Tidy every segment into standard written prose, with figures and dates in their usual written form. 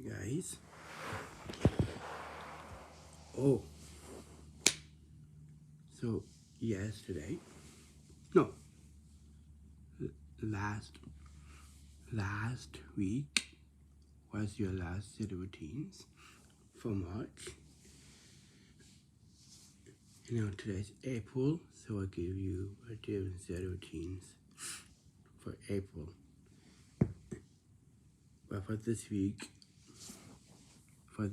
Hey guys. Oh, so yesterday, no, last week was your last set of routines for March. You know, today's April, so I'll give you a different set of routines for April. But for this week, I'm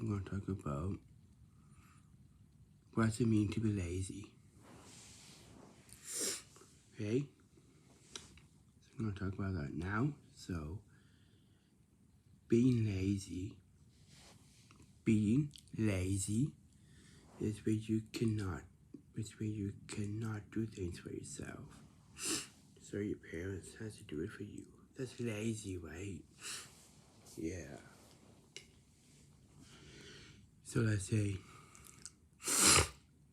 going to talk about what does it mean to be lazy. Okay? So I'm going to talk about that now. So, being lazy is where you cannot do things for yourself. So your parents has to do it for you. That's lazy, right? Yeah. So let's say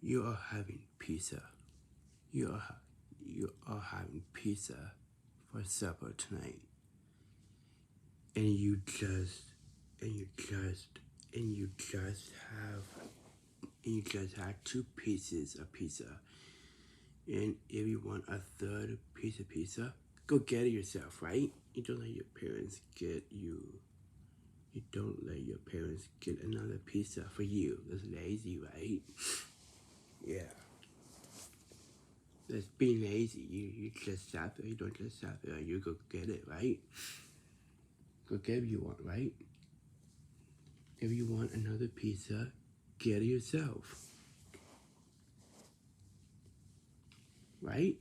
you are having pizza. You are having pizza for supper tonight. And you just have 2 pieces of pizza. And if you want a third piece of pizza, go get it yourself, right? You don't let your parents get another pizza for you. That's lazy, right? Yeah. That's being lazy. You just sat there. You don't just sat there. You go get it, right? Go get what you want, right? If you want another pizza, get it yourself. Right?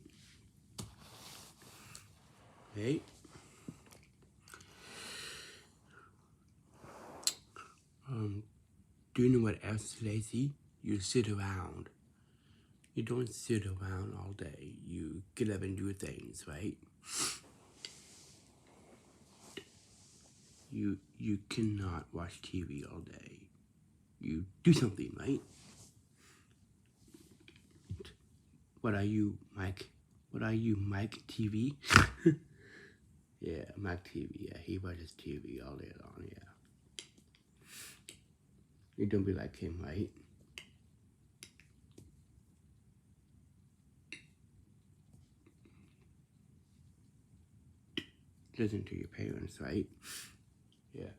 Hey? Do you know what else is lazy? You sit around. You don't sit around all day. You get up and do things, right? You cannot watch TV all day. You do something, right? What are you, Mike? Mike TV? Yeah, Mike TV. Yeah, he watches TV all day long, yeah. You don't be like him, right? Listen to your parents, right? Yeah.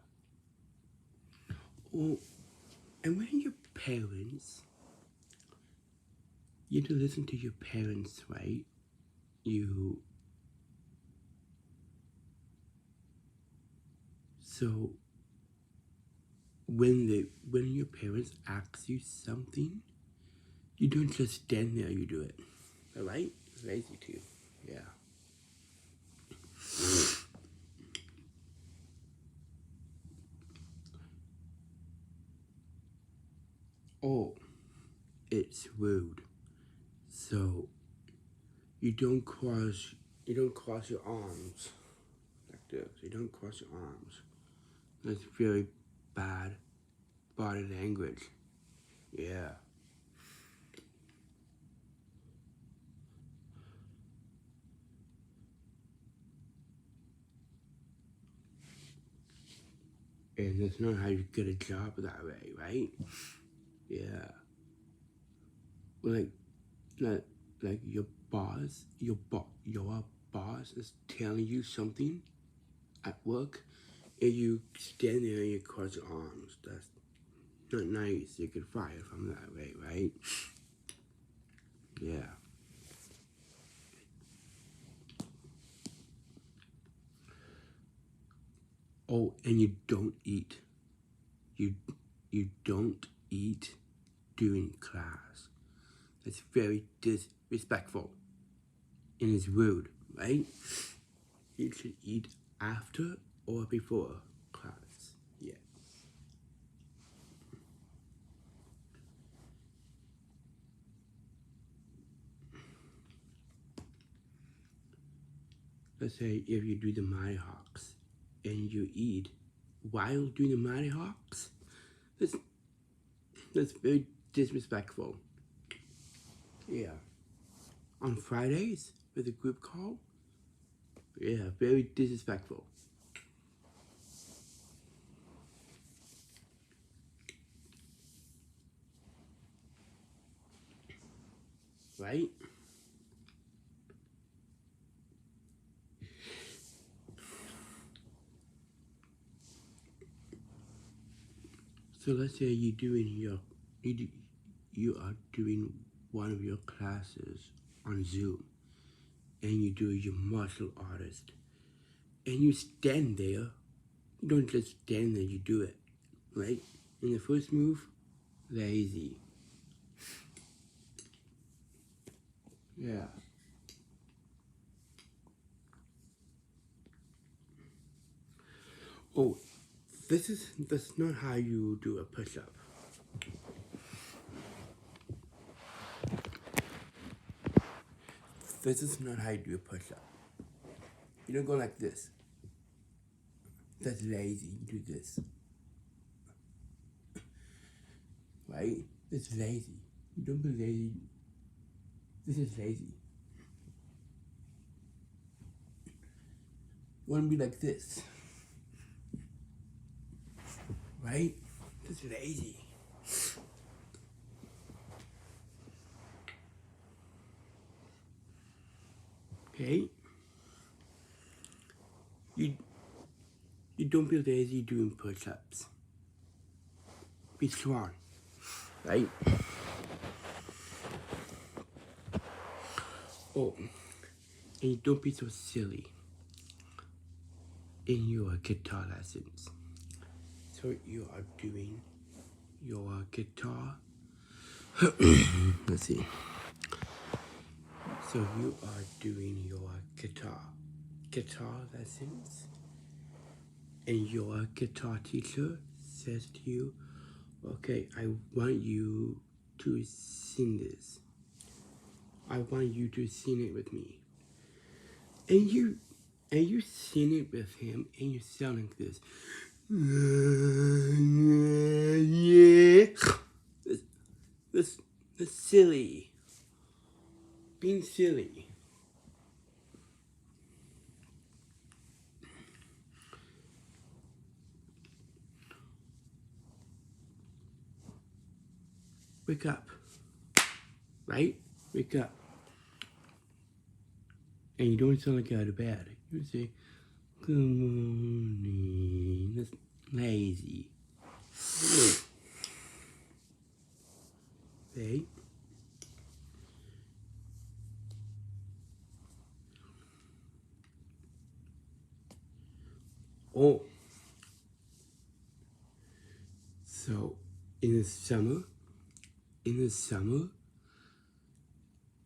Oh, and when your parents, you have to listen to your parents, right? So when your parents ask you something, you don't just stand there, you do it. Alright? It's lazy too. Yeah. Oh, it's rude. So you don't cross your arms like this. You don't cross your arms. That's very bad body language. Yeah. And that's not how you get a job that way, right? Yeah. Like your boss is telling you something at work, and you stand there and you cross your arms. That's not nice. You get fired from that way, right? Yeah. Oh, and you don't eat. You don't eat during class. That's very disrespectful and it's rude, right? You should eat after or before class. Yeah. Let's say if you do the Mighty Hawks and you eat while doing the Mighty Hawks, that's very disrespectful. Yeah. On Fridays with a group call, yeah, very disrespectful. right? So let's say you are doing one of your classes on Zoom, and you do your martial artist, and you stand there. You don't just stand there, you do it, right? In the first move, lazy. Yeah. Oh, that's not how you do a push-up. This is not how you do a push-up. You don't go like this. That's lazy. You do this. Right? It's lazy. You don't be lazy. This is lazy. You want to be like this. Right? This is lazy. Okay? You don't be lazy doing push-ups. Be strong. Right? Oh, and you don't be so silly in your guitar lessons. So you are doing your guitar. Let's see. So you are doing your guitar lessons, and your guitar teacher says to you, okay, I want you to sing this. I want you to sing it with me. And you sing it with him, and you sound like this. Yeah. That's silly. Being silly. Wake up. Right? Wake up. And you don't sound like you're out of bed. You say, good morning. That's lazy. Okay? Oh. So, in the summer,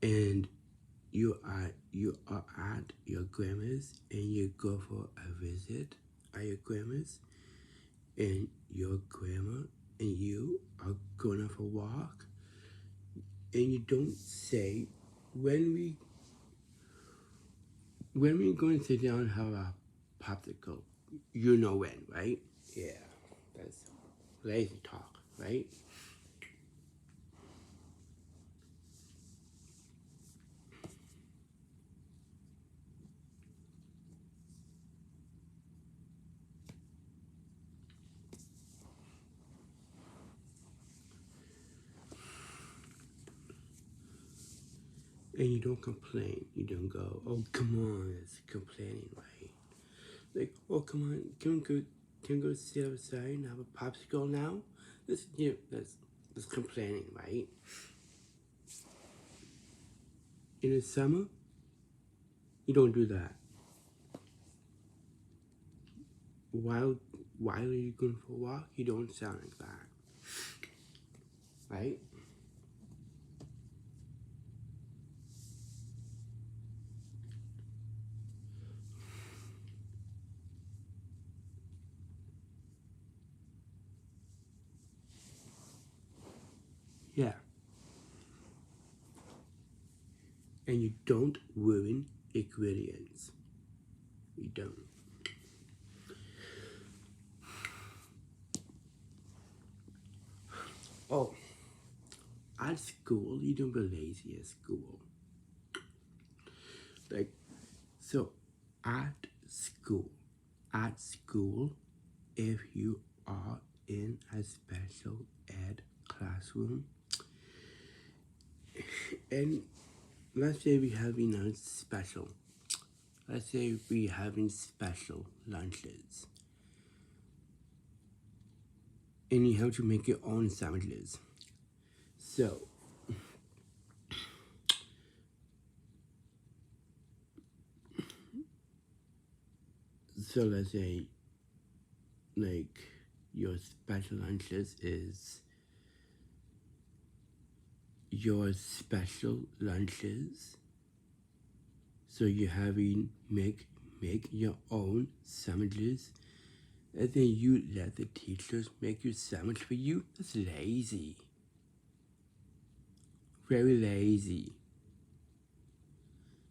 and you are at your grandma's, and you go for a visit at your grandma's, and your grandma and you are going for a walk, and you don't say when we going to sit down and have a popsicle. You know when, right? Yeah, that's lazy talk, right? And you don't complain. You don't go, oh, come on, it's complaining, right? Like, oh, come on, can we go sit outside and have a popsicle now? That's complaining, right? In the summer, you don't do that. While you're going for a walk, you don't sound like that, right? Yeah. And you don't ruin ingredients. You don't. Oh, at school, you don't be lazy at school. Like, so at school, if you are in a special ed classroom, and let's say we having a special. Let's say we having special lunches. And you have to make your own sandwiches. So let's say like your special lunches is your special lunches. So you're having make your own sandwiches, and then you let the teachers make your sandwich for you. That's lazy. Very lazy.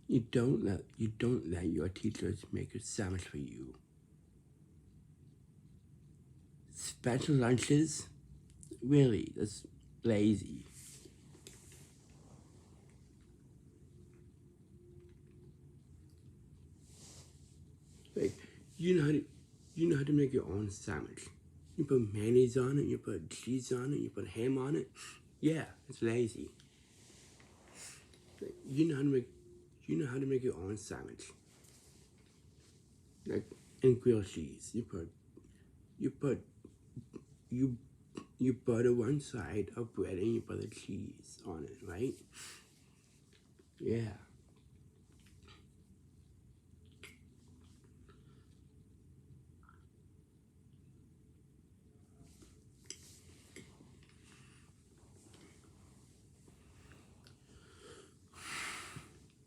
You don't let your teachers make a sandwich for you. Special lunches? Really, that's lazy. Like, you know how to make your own sandwich. You put mayonnaise on it, you put cheese on it, you put ham on it. Yeah, it's lazy. Like, you know how to make your own sandwich. Like, and grilled cheese. You butter one side of bread and you butter cheese on it, right? Yeah.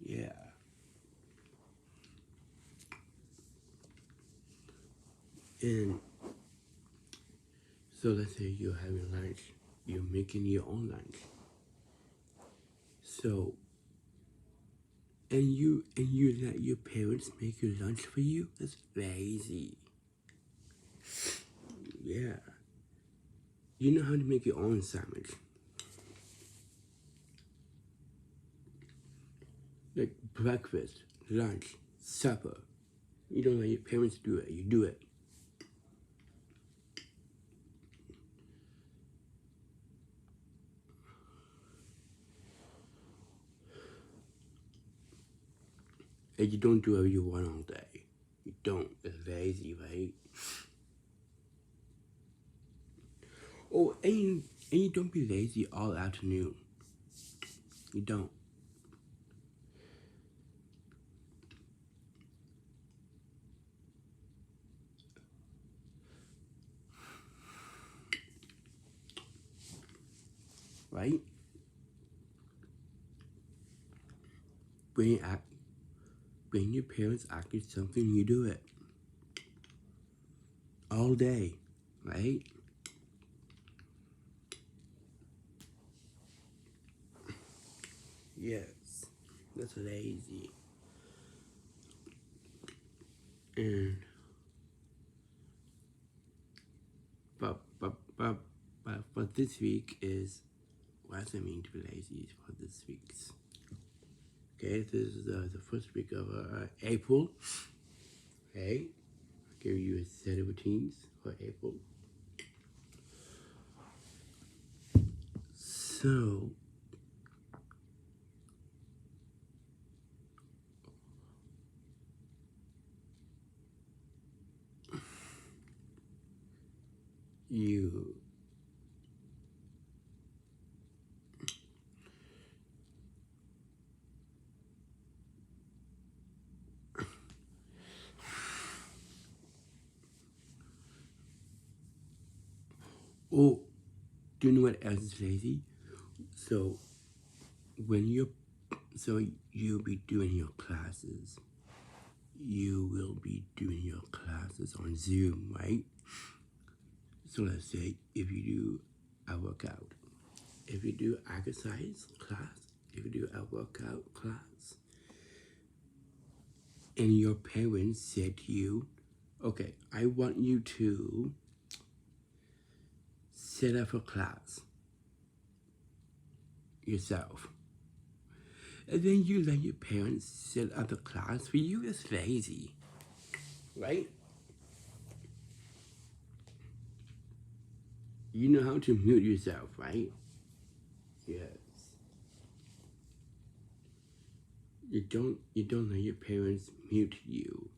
Yeah. And so let's say you're having lunch, you're making your own lunch. So and you let your parents make your lunch for you? That's lazy. Yeah. You know how to make your own sandwich. Like breakfast, lunch, supper. You don't let your parents do it, you do it. And you don't do whatever you want all day. You don't. It's lazy, right? Oh, and you don't be lazy all afternoon. You don't. Right? When your parents ask you something, you do it. All day. Right? Yes. That's lazy. And but this week is what does it mean to be lazy for this week's? Okay, this is the first week of April. Okay, I'll give you a set of routines for April. So you oh, do you know what else is lazy? So when you'll be doing your classes. You will be doing your classes on Zoom, right? So let's say if you do a workout, if you do exercise class, if you do a workout class, and your parents said to you, okay, I want you to set up a class yourself. And then you let your parents set up a class for you. It's lazy, right? You know how to mute yourself, right? Yes. you don't let your parents mute you.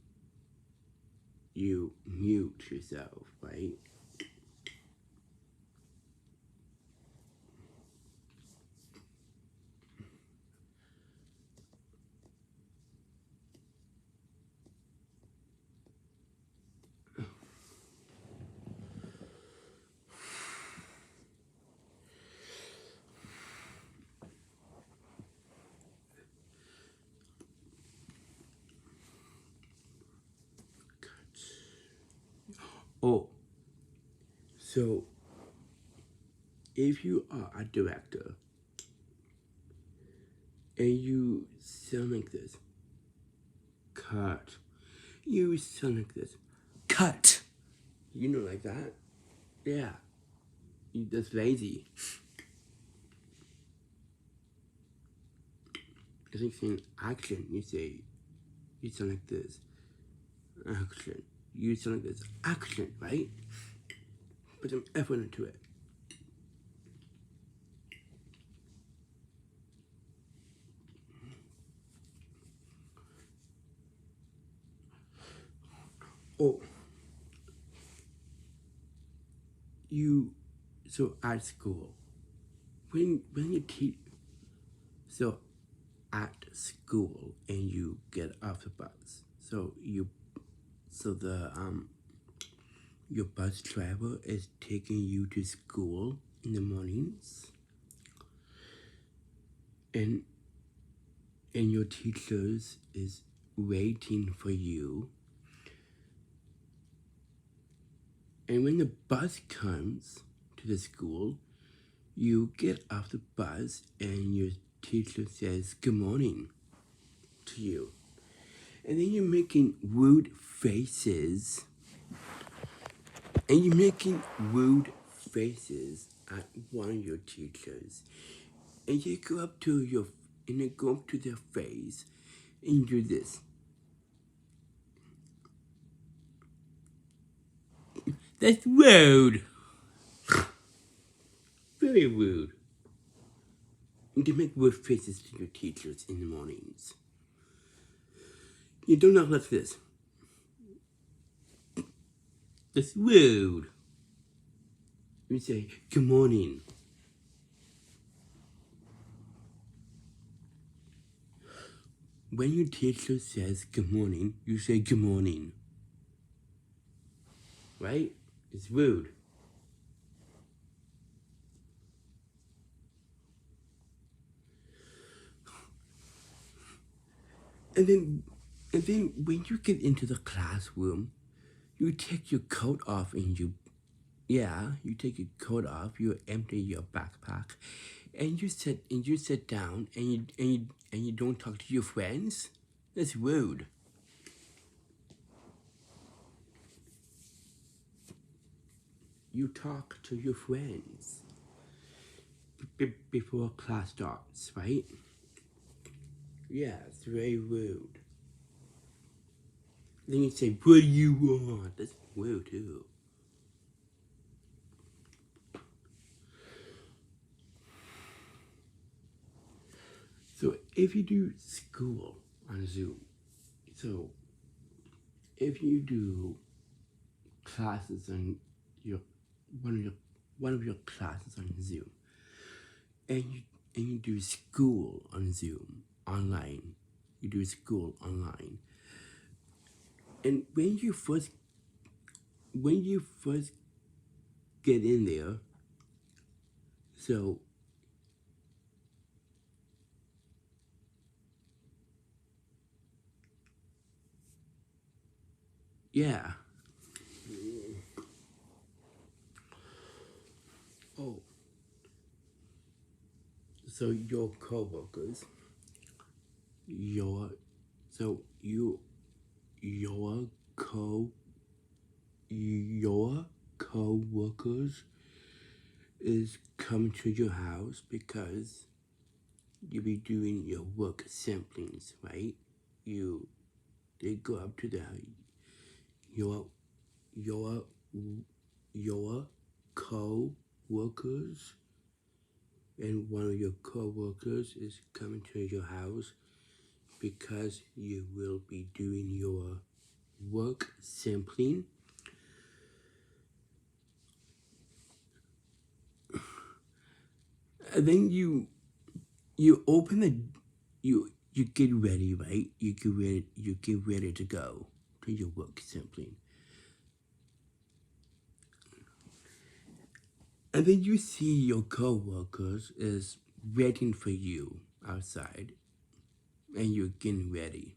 You mute yourself, right? Oh, so if you are a director and you sound like this, cut. You sound like this, cut. You know, like that. Yeah, that's lazy. I think saying action, you say, you sound like this, action. You sound like this, action, right? Put some effort into it. Oh, so at school, when you teach, so at school and you get off the bus, so your bus driver is taking you to school in the mornings, and your teachers is waiting for you. And when the bus comes to the school, you get off the bus and your teacher says good morning to you. And then you're making rude faces. And you're making rude faces at one of your teachers. And you go up to their face and you do this. That's rude. Very rude. You can make rude faces to your teachers in the mornings. You don't act like this. That's rude. You say, good morning. When your teacher says good morning, you say good morning. Right? It's rude. And then when you get into the classroom, you take your coat off and you take your coat off, you empty your backpack, and you sit down and you don't talk to your friends. That's rude. You talk to your friends before class starts, right? Yeah, it's very rude. Then you say, what do you want? That's rude too. So if you do school on Zoom, so if you do classes on your one of your classes on Zoom, and you do school on Zoom online, you do school online, and when you first get in there, so yeah. Oh, so your coworkers, your so you your co-workers is coming to your house because you be doing your work samplings, right? They go up to your your your co-workers, and one of your co-workers is coming to your house because you will be doing your work sampling. And then you open the you get ready, right? You get ready to go to your work sampling. And then you see your co-workers is waiting for you outside, and you're getting ready.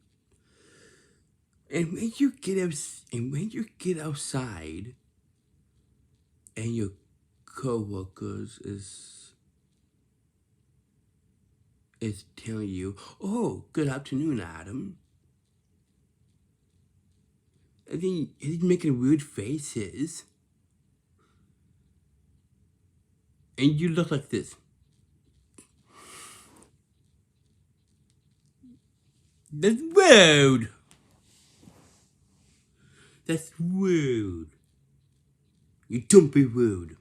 And when you get outside, and your co-workers is telling you, "Oh, good afternoon, Adam," and then he's making weird faces, and you look like this. That's rude. That's rude. You don't be rude.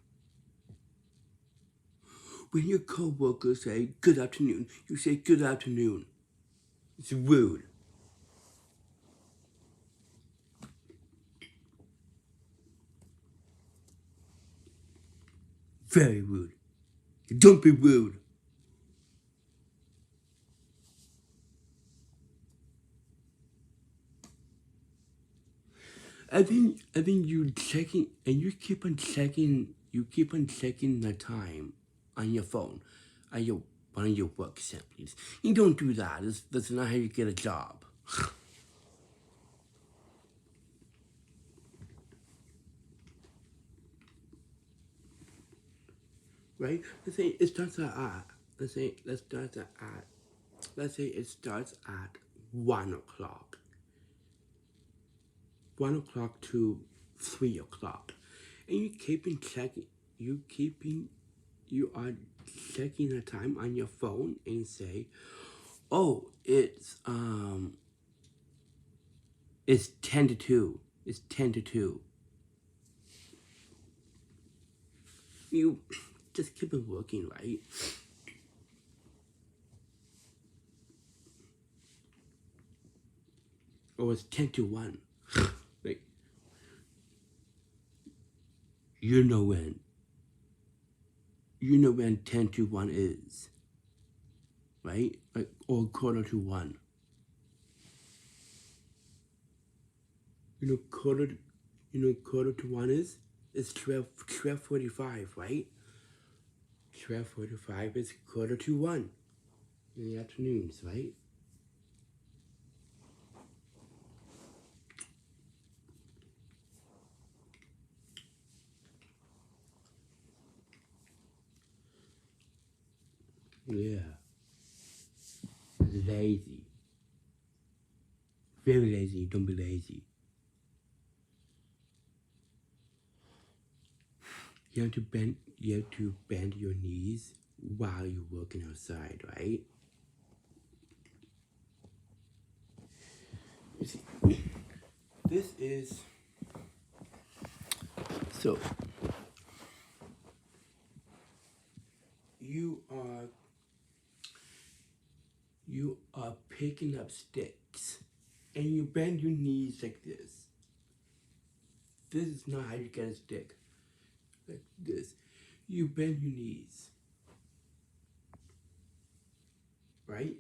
When your co-workers say good afternoon, you say good afternoon. It's rude. Very rude. Don't be rude. And then you checking, and you keep on checking the time on your phone, on your work samples. You don't do that. That's not how you get a job. Right? Let's say it starts at let's say it starts at 1 o'clock. 1 o'clock to 3 o'clock. And you are checking the time on your phone and say, "Oh, it's 10 to 2. It's 10 to 2." You just keep it working, right? Or it's 10 to 1. Like, you know when 10 to 1 is, right? Like, or quarter to 1. Quarter to 1 is? It's 12:45, right? 12:45 is quarter to 1 in the afternoons, right? Yeah. Lazy. Very lazy. Don't be lazy. You have to bend your knees while you're working outside, right? You see, this is so you are picking up sticks, and you bend your knees like this. This is not how you get a stick. Like this. You bend your knees. Right?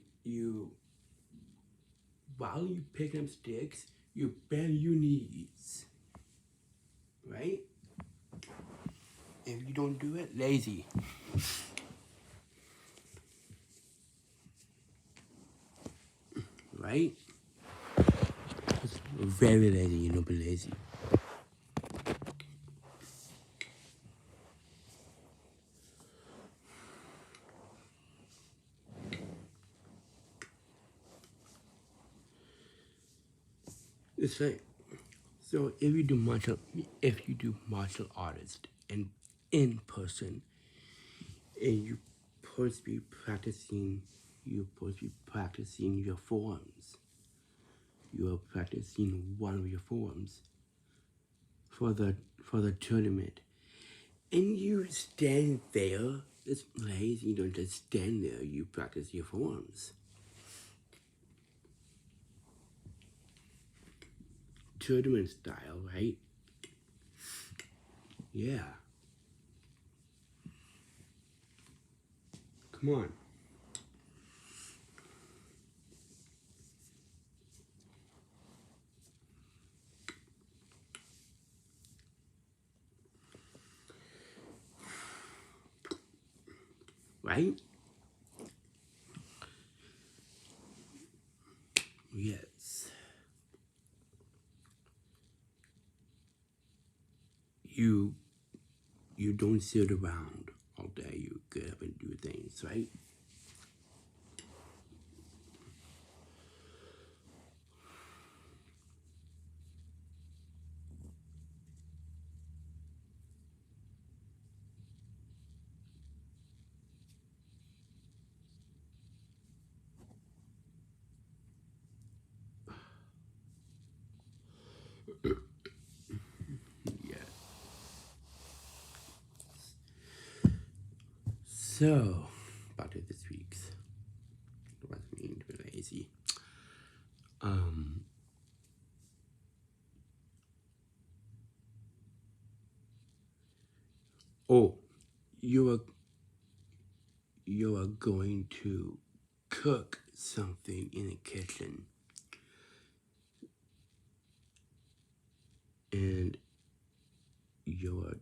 While you pick up sticks, you bend your knees. Right? If you don't do it, lazy. Right? It's very lazy, you don't be lazy. It's like, so if you do martial artist and in person, and you're supposed to be practicing your forms. You are practicing one of your forms for the tournament, and you stand there. It's lazy. You don't just stand there. You practice your forms. tournament style, right? Yeah. Come on. Right? Yes. You don't sit around all day. You get up and do things, right? Yeah. So, back to this week's. What does it mean to be lazy? Um. Oh, you are going to cook something in the kitchen, and your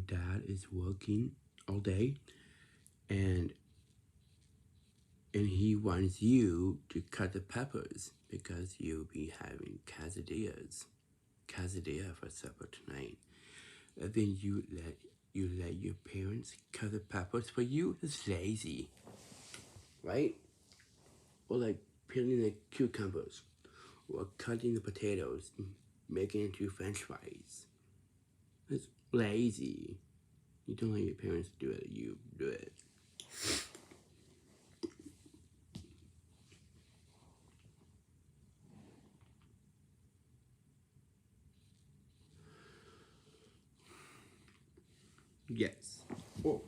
dad is working all day, and he wants you to cut the peppers because you'll be having quesadilla for supper tonight. And then you let your parents cut the peppers for you. It's lazy, right? Or like peeling the cucumbers, or cutting the potatoes, making into French fries. It's lazy. You don't let your parents do it. You do it. Yes. Oh.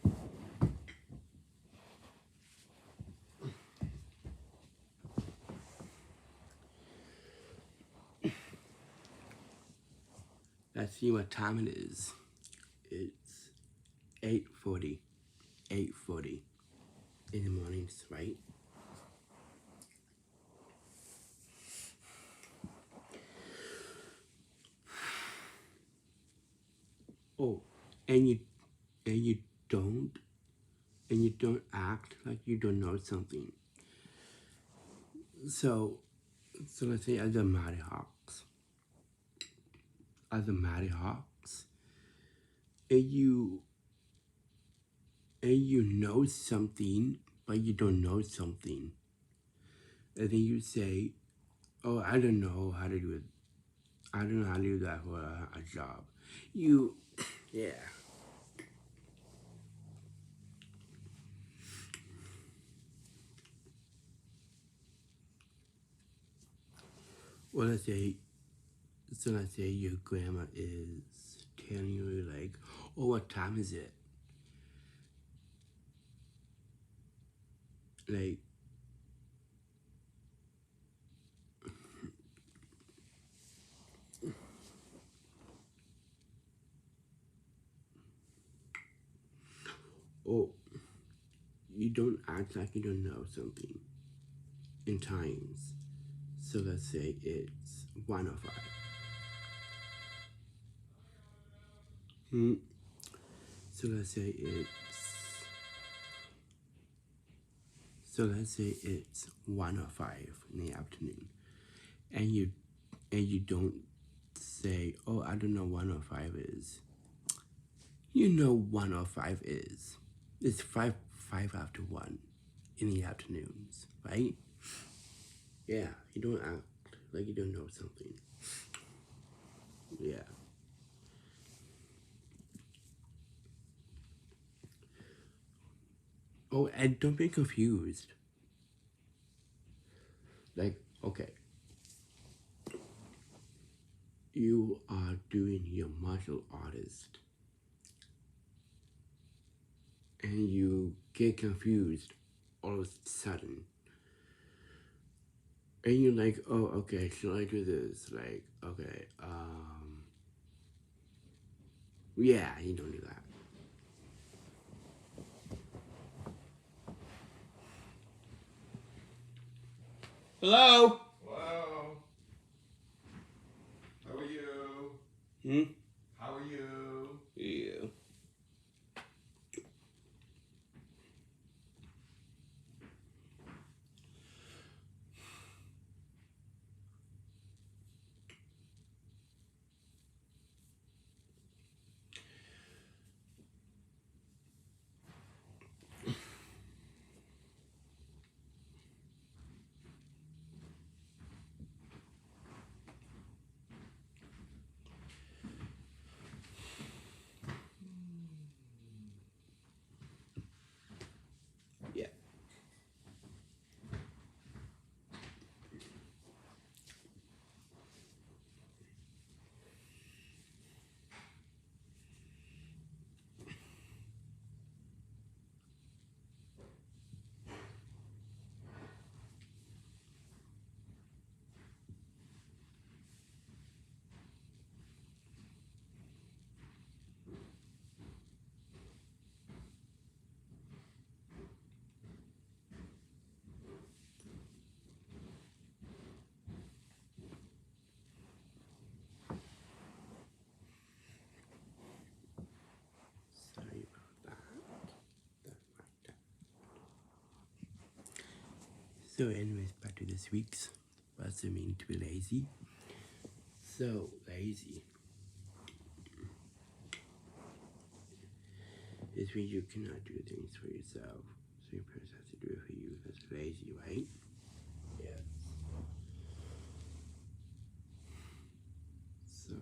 Let's see what time it is. It's 8:40. 8:40 in the mornings, right? Oh, and you don't and you don't act like you don't know something. So let's say as a Matty Hawks, and you know something, but you don't know something, and then you say, "Oh, I don't know how to do it. I don't know how to do that for a job." You, yeah. Well, let's say your grandma is telling you like, "Oh, what time is it?" Like, oh, you don't act like you don't know something in times. So let's say it's 1:05. Hmm. So let's say it's so let's say it's 1:05 in the afternoon, and you don't say, "Oh, I don't know 1:05 is." You know 1:05 is. It's five after 1 in the afternoons, right? Yeah, you don't act like you don't know something. Yeah. Oh, and don't be confused. Like, okay, you are doing your martial artist, and you get confused all of a sudden. And you're like, oh, okay, should I do this? Like, okay, yeah, you don't do that. Hello? Hello. How are you? Hmm? How are you? Yeah. Yeah. Sorry about that. So, anyways, back to this week's. What's it mean to be lazy? So, lazy. This means you cannot do things for yourself. So, your parents have to do it for you. That's lazy, right? Yes. So,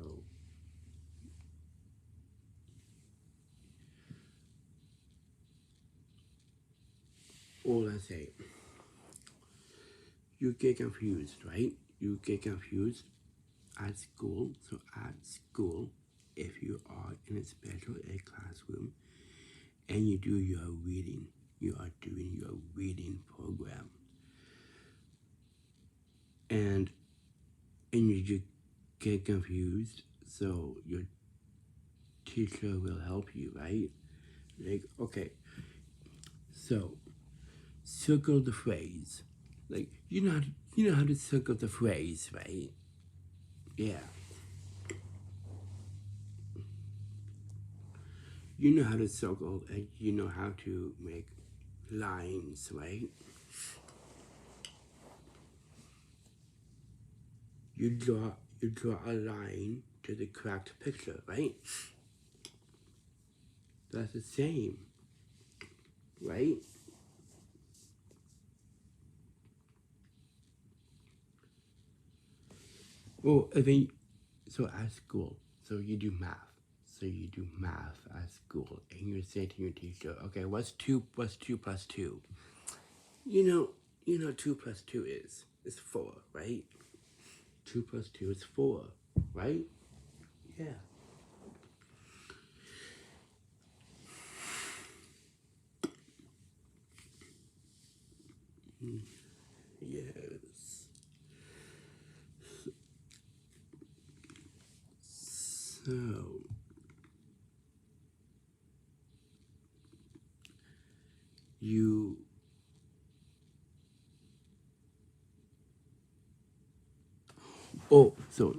all I say, you get confused, right? You get confused at school. So, at school, if you are in a special ed classroom and you do your reading, you are doing your reading program. And you just get confused, so your teacher will help you, right? Like, okay, so circle the phrase. Like, you know how to circle the phrase, right? Yeah. You know how to circle, and you know how to make lines, right? You draw a line to the correct picture, right? That's the same, right? Well, I mean, so at school, so you do math. So you do math at school, and you say to your teacher, "Okay, what's two plus two?" You know, 2 plus 2 is 4, right? 2 plus 2 is 4, right? Yeah. Yes. So you so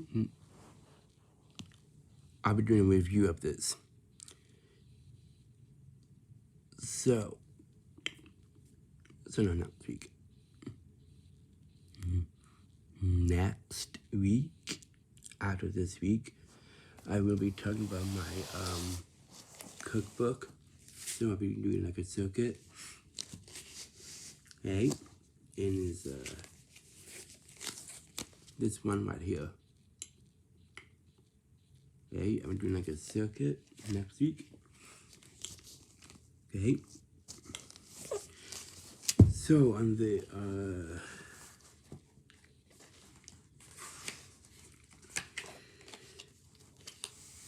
I'll be doing a review of this. So no, next week. Next week, after this week, I will be talking about my cookbook. So I'll be doing like a circuit. Okay, and is this one right here. Okay, I'm doing like a circuit next week. Okay. So on the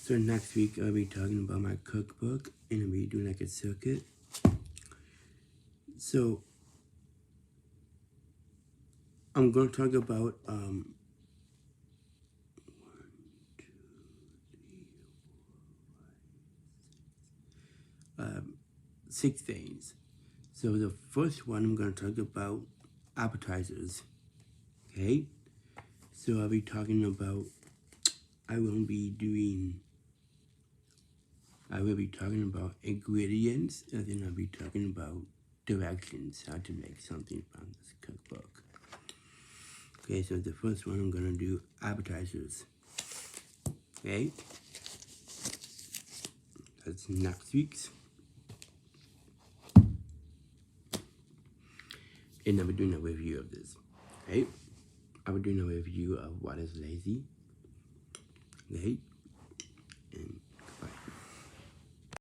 so next week I'll be talking about my cookbook and I'll be doing like a circuit. So I'm going to talk about 6 things. So the first one I'm going to talk about appetizers. Okay, so I'll be talking about. I will be talking about ingredients, and then I'll be talking about directions, how to make something from this cookbook. Okay, so the first one I'm gonna do appetizers. Okay, that's next week's. And I'll be doing a review of this. Okay, I'll be doing a review of what is lazy. Okay,